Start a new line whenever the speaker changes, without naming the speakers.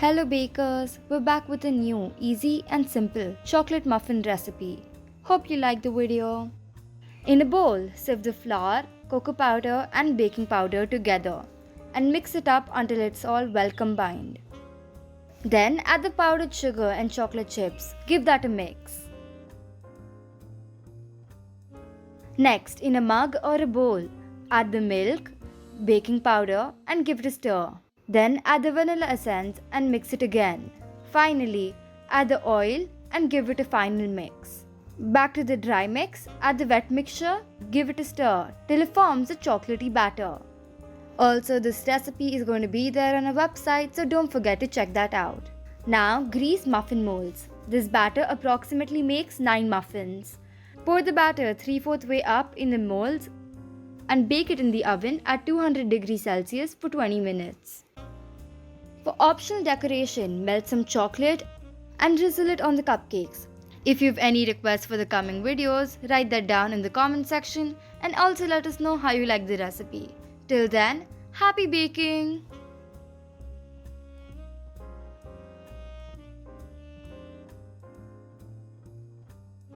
Hello bakers, we're back with a new, easy and simple chocolate muffin recipe. Hope you like the video. In a bowl, sift the flour, cocoa powder and baking powder together and mix it up until it's all well combined. Then add the powdered sugar and chocolate chips. Give that a mix. Next, in a mug or a bowl, add the milk, baking powder and give it a stir. Then add the vanilla essence and mix it again. Finally, add the oil and give it a final mix. Back to the dry mix, add the wet mixture, give it a stir till it forms a chocolatey batter. Also, this recipe is going to be there on our website, so don't forget to check that out. Now, grease muffin molds. This batter approximately makes 9 muffins. Pour the batter 3/4 way up in the molds and bake it in the oven at 200 degrees Celsius for 20 minutes. For optional decoration, melt some chocolate and drizzle it on the cupcakes. If you have any requests for the coming videos, write that down in the comment section and also let us know how you like the recipe. Till then, happy baking!